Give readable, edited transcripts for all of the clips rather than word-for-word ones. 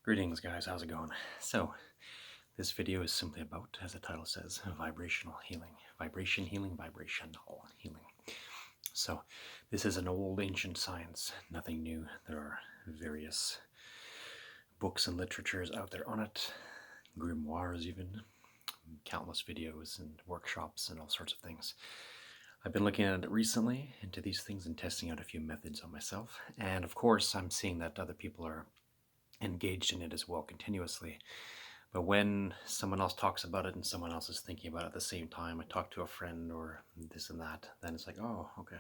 Greetings guys, how's it going? So, this video is simply about, as the title says, vibrational healing. Vibration healing, vibrational healing. So, this is an old ancient science, nothing new. There are various books and literatures out there on it, grimoires even, countless videos and workshops and all sorts of things. I've been looking at it recently into these things and testing out a few methods on myself, and of course I'm seeing that other people are engaged in it as well continuously. But when someone else talks about it and someone else is thinking about it at the same time, I talk to a friend or this and that, then it's like, oh, okay,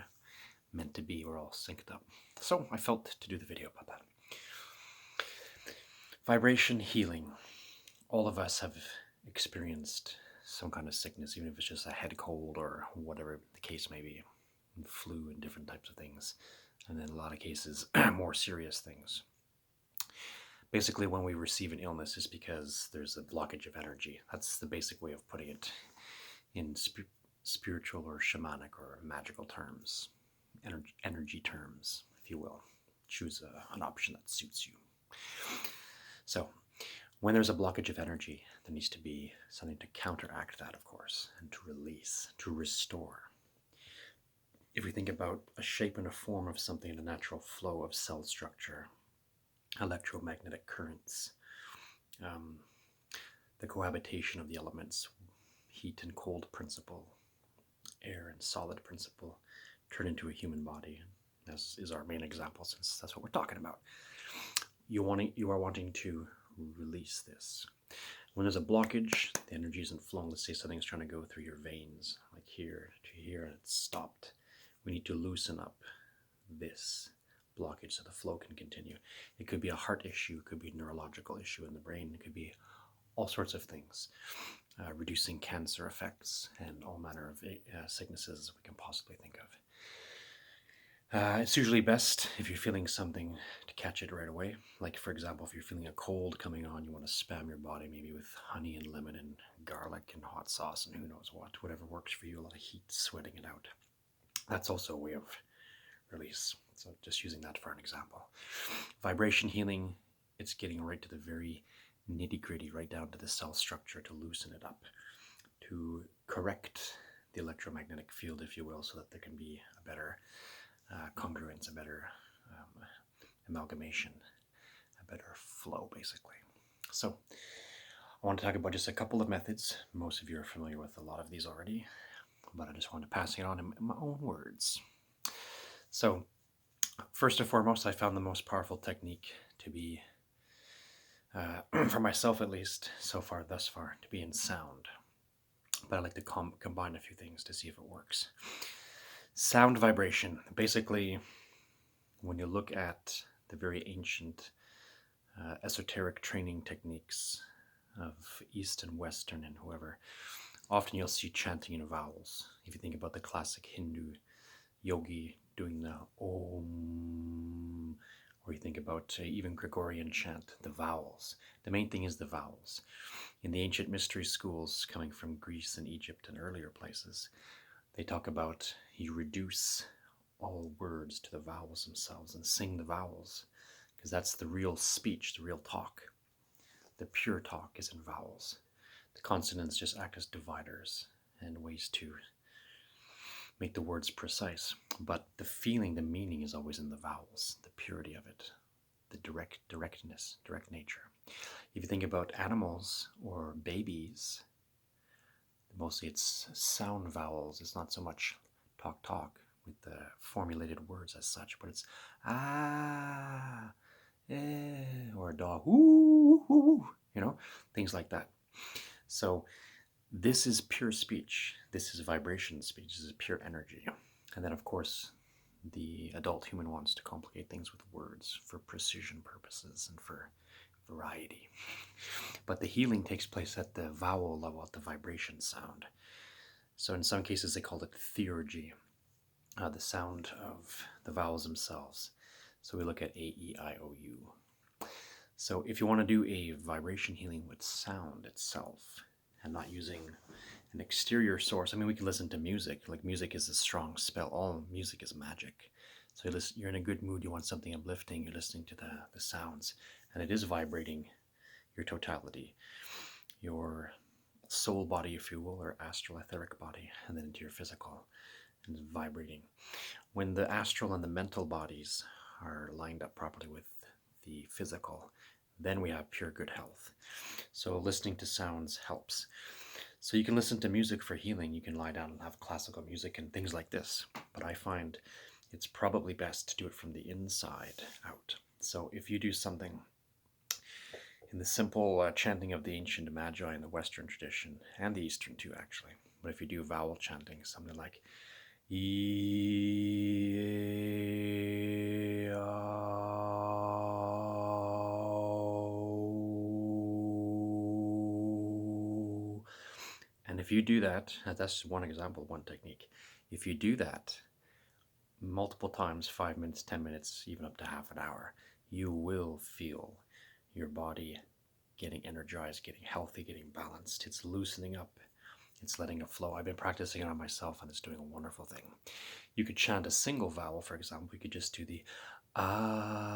meant to be, we're all synced up. So I felt to do the video about that. Vibration healing. All of us have experienced some kind of sickness, even if it's just a head cold or whatever the case may be, flu and different types of things, and in a lot of cases, more serious things. Basically, when we receive an illness, it's because there's a blockage of energy. That's the basic way of putting it in spiritual or shamanic or magical terms, energy terms, if you will. Choose an option that suits you. So, when there's a blockage of energy, there needs to be something to counteract that, of course, and to release, to restore. If we think about a shape and a form of something in the natural flow of cell structure, electromagnetic currents, the cohabitation of the elements, heat and cold principle, air and solid principle, turn into a human body, as is our main example since that's what we're talking about. You are wanting to release this. When there's a blockage, the energy isn't flowing. Let's say something's trying to go through your veins, like here to here, and it's stopped. We need to loosen up this blockage so the flow can continue. It could be a heart issue, it could be a neurological issue in the brain, it could be all sorts of things, reducing cancer effects and all manner of sicknesses we can possibly think of. It's usually best if you're feeling something to catch it right away. Like, for example, if you're feeling a cold coming on, you want to spam your body maybe with honey and lemon and garlic and hot sauce and who knows what, whatever works for you, a lot of heat, sweating it out. That's also a way of release. So just using that for an example. Vibration healing, it's getting right to the very nitty-gritty, right down to the cell structure to loosen it up, to correct the electromagnetic field, if you will, so that there can be a better congruence, a better amalgamation, a better flow, basically. So I want to talk about just a couple of methods. Most of you are familiar with a lot of these already, but I just want to pass it on in my own words. So first and foremost, I found the most powerful technique to be, for myself at least, thus far, to be in sound. But I like to combine a few things to see if it works. Sound vibration. Basically, when you look at the very ancient esoteric training techniques of East and Western and whoever, often you'll see chanting in vowels. If you think about the classic Hindu yogi doing the Om, or you think about even Gregorian chant, the vowels. The main thing is the vowels. In the ancient mystery schools coming from Greece and Egypt and earlier places, they talk about you reduce all words to the vowels themselves and sing the vowels, because that's the real speech, the real talk. The pure talk is in vowels. The consonants just act as dividers and ways to make the words precise. But the feeling, the meaning is always in the vowels, the purity of it, the directness, direct nature. If you think about animals or babies, mostly it's sound vowels. It's not so much talk with the formulated words as such, but it's ah, eh, or a dog, ooh, ooh, things like that. So this is pure speech. This is vibration speech. This is pure energy. And then, of course, the adult human wants to complicate things with words for precision purposes and for variety. But the healing takes place at the vowel level, at the vibration sound. So in some cases they call it theurgy, the sound of the vowels themselves. So we look at A, E, I, O, U. So if you want to do a vibration healing with sound itself and not using an exterior source, I mean, we can listen to music. Like, music is a strong spell. All music is magic. So you're in a good mood, you want something uplifting, you're listening to the sounds, and it is vibrating your totality, your soul body, if you will, or astral etheric body, and then into your physical, and it's vibrating. When the astral and the mental bodies are lined up properly with the physical, then we have pure good health. So listening to sounds helps. So you can listen to music for healing. You can lie down and have classical music and things like this. But I find it's probably best to do it from the inside out. So if you do something in the simple chanting of the ancient magi in the Western tradition, and the Eastern too, actually, but if you do vowel chanting, something like and if you do that, that's one example, one technique. If you do that multiple times, 5 minutes, 10 minutes, even up to half an hour, you will feel your body getting energized, getting healthy, getting balanced. It's loosening up. It's letting it flow. I've been practicing it on myself, and it's doing a wonderful thing. You could chant a single vowel, for example. You could just do the ah.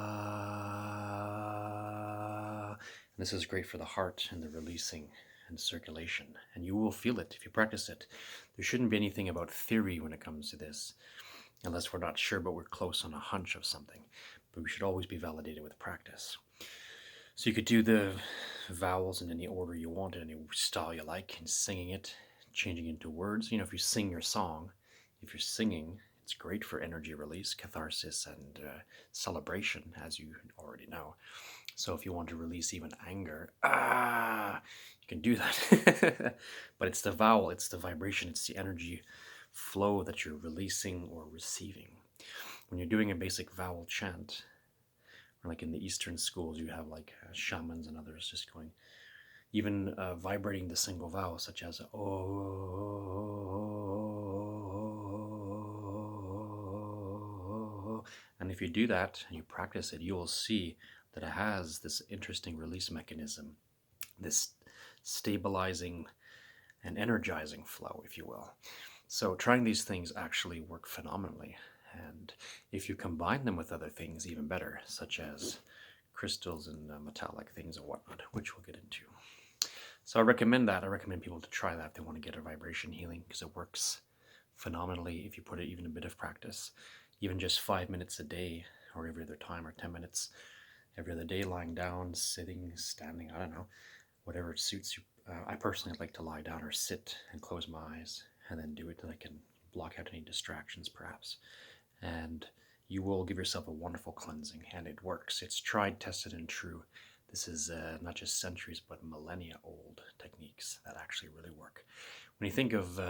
And this is great for the heart and the releasing and circulation. And you will feel it if you practice it. There shouldn't be anything about theory when it comes to this, unless we're not sure, but we're close on a hunch of something. But we should always be validated with practice. So you could do the vowels in any order you want, in any style you like, and singing it, changing it into words. You know, if you sing your song, if you're singing, it's great for energy release, catharsis, and celebration, as you already know. So if you want to release even anger, you can do that. But it's the vowel, it's the vibration, it's the energy flow that you're releasing or receiving. When you're doing a basic vowel chant, or like in the Eastern schools, you have like shamans and others just going, even vibrating the single vowel, such as oh. And if you do that and you practice it, you will see that it has this interesting release mechanism, this stabilizing and energizing flow, if you will. So trying these things actually work phenomenally. And if you combine them with other things, even better, such as crystals and metallic things and whatnot, which we'll get into. So I recommend that. I recommend people to try that if they want to get a vibration healing, because it works phenomenally if you put it even a bit of practice. Even just 5 minutes a day, or every other time, or 10 minutes every other day, lying down, sitting, standing, I don't know, whatever suits you. I personally like to lie down or sit and close my eyes and then do it, and I can block out any distractions perhaps. And you will give yourself a wonderful cleansing, and it works. It's tried, tested, and true. This is not just centuries, but millennia old techniques that actually really work. When you think of,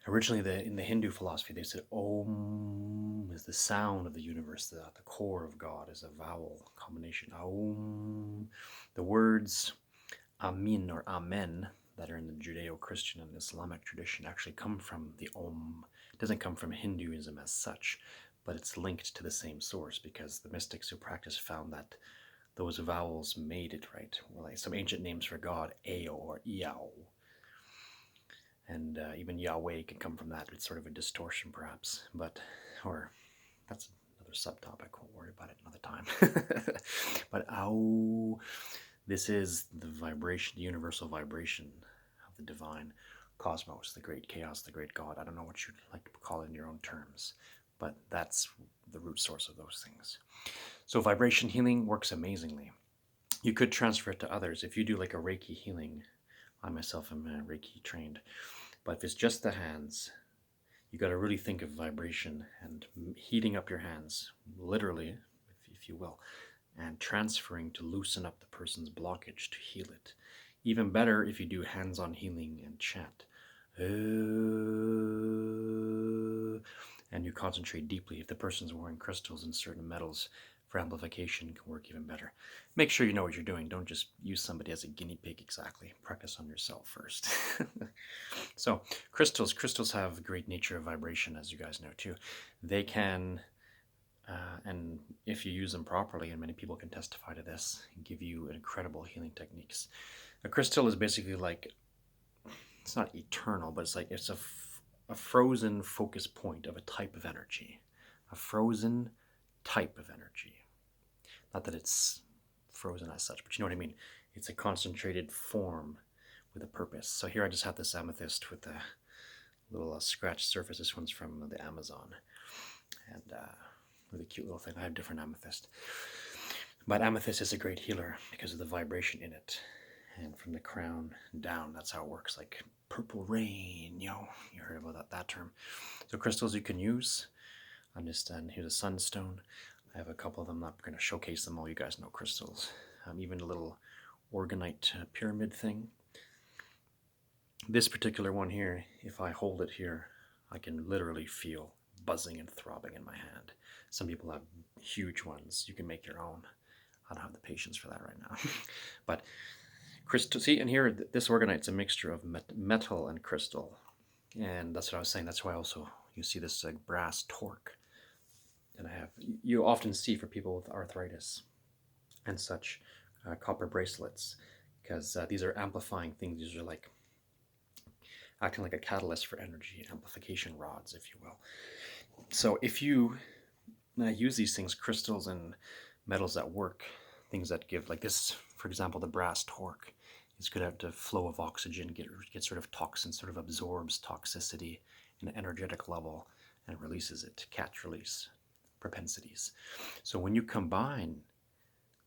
originally in the Hindu philosophy, they said Om is the sound of the universe, the core of God is a vowel combination. Om. The words Amin or Amen that are in the Judeo-Christian and Islamic tradition actually come from the Om. It doesn't come from Hinduism as such, but it's linked to the same source, because the mystics who practiced found that those vowels made it right. Well, like some ancient names for God, Ao or Iao. And even Yahweh can come from that. It's sort of a distortion perhaps, or that's another subtopic. Won't worry about it another time. But Ao, this is the vibration, the universal vibration of the divine cosmos, the great chaos, the great God. I don't know what you'd like to call it in your own terms, but that's the root source of those things. So vibration healing works amazingly. You could transfer it to others. If you do like a Reiki healing, I myself am Reiki trained, but if it's just the hands, you got to really think of vibration and heating up your hands, literally, if you will, and transferring to loosen up the person's blockage to heal it. Even better if you do hands-on healing and chant. And you concentrate deeply. If the person's wearing crystals and certain metals for amplification, can work even better. Make sure you know what you're doing. Don't just use somebody as a guinea pig exactly. Practice on yourself first. So crystals have great nature of vibration, as you guys know too. They can, and if you use them properly, and many people can testify to this, give you incredible healing techniques. A crystal is basically like, it's not eternal, but it's a frozen focus point of a type of energy. A frozen type of energy. Not that it's frozen as such, but you know what I mean. It's a concentrated form with a purpose. So here I just have this amethyst with a little scratched surface. This one's from the Amazon, and with a cute little thing. I have different amethyst, but amethyst is a great healer because of the vibration in it, and from the crown down, that's how it works. Like purple rain, you heard about that term. So crystals you can use. Here's a sunstone. I have a couple of them. I'm not going to showcase them all. You guys know crystals. Even a little organite pyramid thing. This particular one here, if I hold it here, I can literally feel buzzing and throbbing in my hand. Some people have huge ones. You can make your own. I don't have the patience for that right now. But crystal, see, and here this organite's a mixture of metal and crystal, and that's what I was saying. That's why also you see this brass torque. And you often see for people with arthritis and such, copper bracelets, because these are amplifying things. These are like acting like a catalyst for energy, amplification rods, if you will. So if you use these things, crystals and metals that work, things that give, like this, for example, the brass torque, it's good at the flow of oxygen, get sort of toxins, sort of absorbs toxicity in an energetic level and releases it, catch release propensities. So when you combine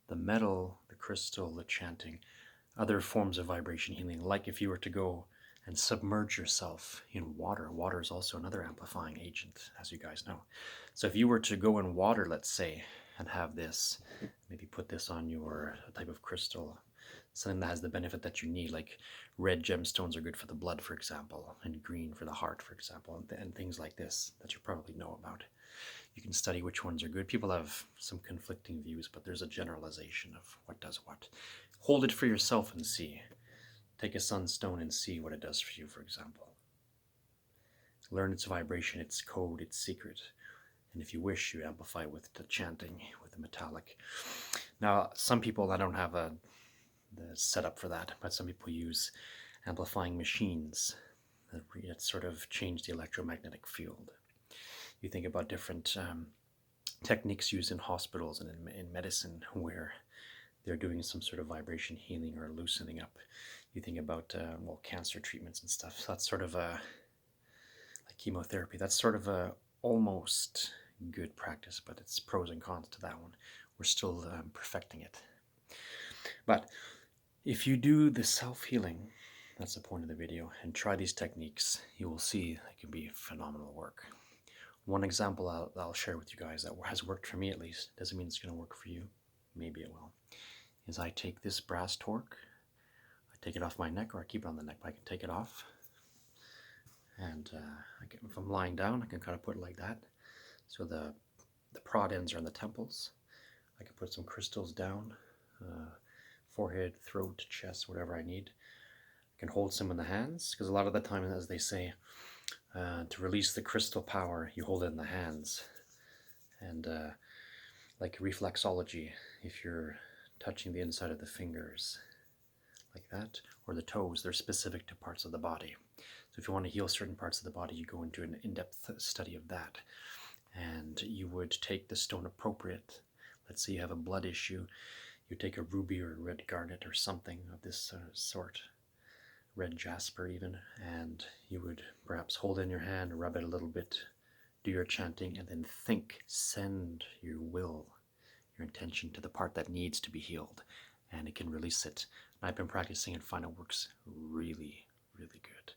the metal, the crystal, the chanting, other forms of vibration healing, like if you were to go and submerge yourself in water. Water is also another amplifying agent, as you guys know. So if you were to go in water, let's say, and have this, maybe put this on your type of crystal, something that has the benefit that you need, like red gemstones are good for the blood, for example, and green for the heart, for example, and things like this that you probably know about. You can study which ones are good. People have some conflicting views, but there's a generalization of what does what. Hold it for yourself and see. Take a sunstone and see what it does for you, for example. Learn its vibration, its code, its secret. And if you wish, you amplify with the chanting, with the metallic. Now, some people, I don't have the setup for that, but some people use amplifying machines that sort of change the electromagnetic field. You think about different techniques used in hospitals and in medicine where they're doing some sort of vibration healing or loosening up. You think about cancer treatments and stuff. So that's sort of like chemotherapy. That's sort of a almost good practice, but it's pros and cons to that one. We're still perfecting it. But if you do the self-healing, that's the point of the video, and try these techniques, you will see it can be phenomenal work. One example I'll share with you guys that has worked for me, at least, doesn't mean it's going to work for you, maybe it will, is I take this brass torque, I take it off my neck, or I keep it on the neck, but I can take it off, and if I'm lying down, I can kind of put it like that, so the prod ends are on the temples. I can put some crystals down, forehead, throat, chest, whatever I need. I can hold some in the hands, because a lot of the time, as they say, to release the crystal power, you hold it in the hands. And like reflexology, if you're touching the inside of the fingers like that, or the toes, they're specific to parts of the body. So if you want to heal certain parts of the body, you go into an in-depth study of that. And you would take the stone appropriate. Let's say you have a blood issue. You take a ruby or a red garnet or something of this sort, red jasper even, and you would perhaps hold it in your hand, rub it a little bit, do your chanting, and then think, send your will, your intention to the part that needs to be healed, and it can release it. And I've been practicing and find it works really, really good.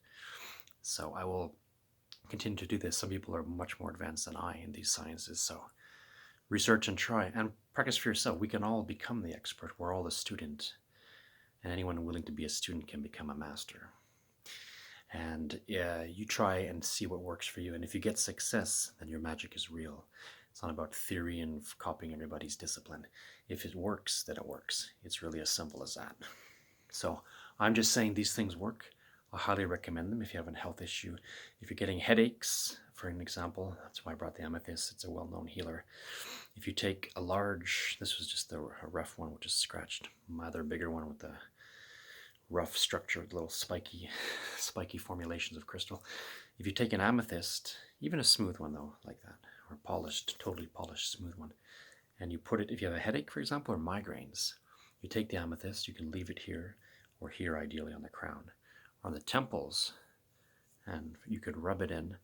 So I will continue to do this. Some people are much more advanced than I in these sciences, so research and try, and practice for yourself. We can all become the expert. We're all a student. And anyone willing to be a student can become a master. And you try and see what works for you. And if you get success, then your magic is real. It's not about theory and copying everybody's discipline. If it works, then it works. It's really as simple as that. So I'm just saying these things work. I highly recommend them if you have a health issue. If you're getting headaches, for an example, that's why I brought the amethyst. It's a well-known healer. If you take a large, this was just a rough one, which is scratched. My other bigger one with the rough structure with little spiky formulations of crystal. If you take an amethyst, even a smooth one though, like that, or polished, totally polished smooth one, and you put it, if you have a headache, for example, or migraines, You take the amethyst, you can leave it here or here, ideally on the crown, on the temples, and you could rub it in,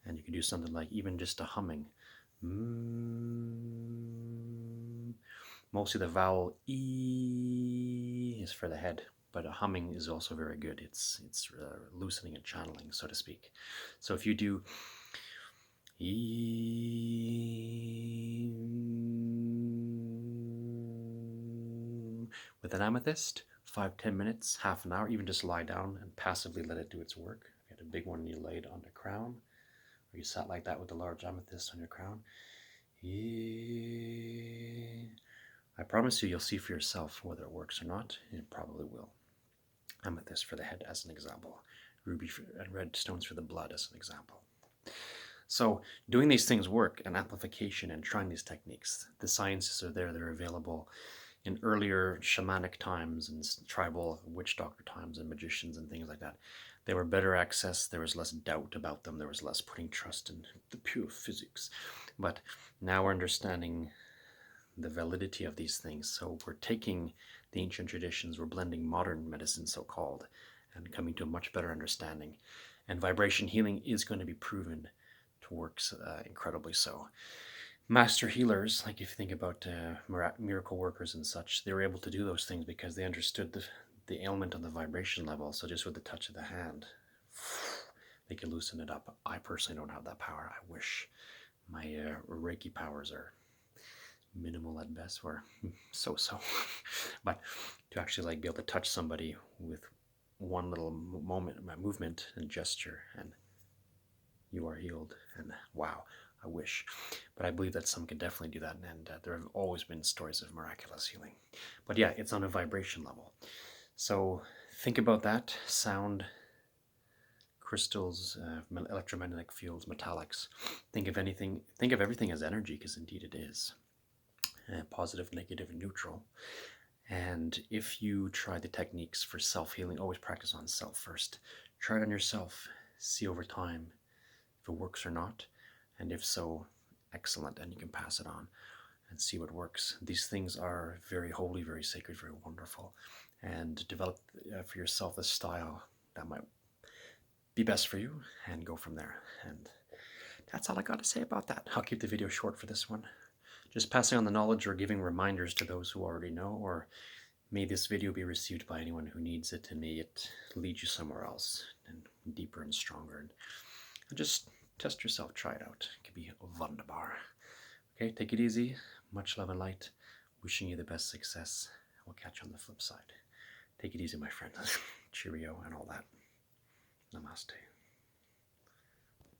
and you can do something like even just a humming. Mostly the vowel E is for the head, but a humming is also very good. It's loosening and channeling, so to speak. So if you do E with an amethyst, 5-10 minutes, half an hour, even just lie down and passively let it do its work. If you had a big one and you laid on the crown, or you sat like that with a large amethyst on your crown, I promise you, you'll see for yourself whether it works or not. It probably will. Amethyst for the head as an example. Ruby and red stones for the blood as an example. So doing these things work, and amplification and trying these techniques. The sciences are there. They're available in earlier shamanic times and tribal witch doctor times and magicians and things like that. They were better accessed. There was less doubt about them. There was less putting trust in the pure physics. But now we're understanding the validity of these things. So we're taking the ancient traditions, we're blending modern medicine, so-called, and coming to a much better understanding. And vibration healing is going to be proven to work incredibly so. Master healers, like if you think about miracle workers and such, they were able to do those things because they understood the ailment on the vibration level. So just with the touch of the hand, they can loosen it up. I personally don't have that power. I wish. My Reiki powers are minimal at best, or so-so. But to actually like be able to touch somebody with one little movement and gesture, and you are healed, and wow, I wish. But I believe that some can definitely do that, and there have always been stories of miraculous healing. But yeah, it's on a vibration level. So think about that. Sound, crystals, electromagnetic fields, metallics. Think of everything as energy, because indeed it is. Positive, negative, and neutral. And if you try the techniques for self-healing, always practice on self first. Try it on yourself. See over time if it works or not. And if so, excellent, and you can pass it on and see what works. These things are very holy, very sacred, very wonderful. And develop for yourself a style that might be best for you, and go from there. And that's all I got to say about that. I'll keep the video short for this one. Just passing on the knowledge or giving reminders to those who already know, or may this video be received by anyone who needs it, and may it lead you somewhere else and deeper and stronger. And just test yourself, try it out. It can be wunderbar. Okay, take it easy. Much love and light. Wishing you the best success. We'll catch you on the flip side. Take it easy, my friend. Cheerio and all that. Namaste.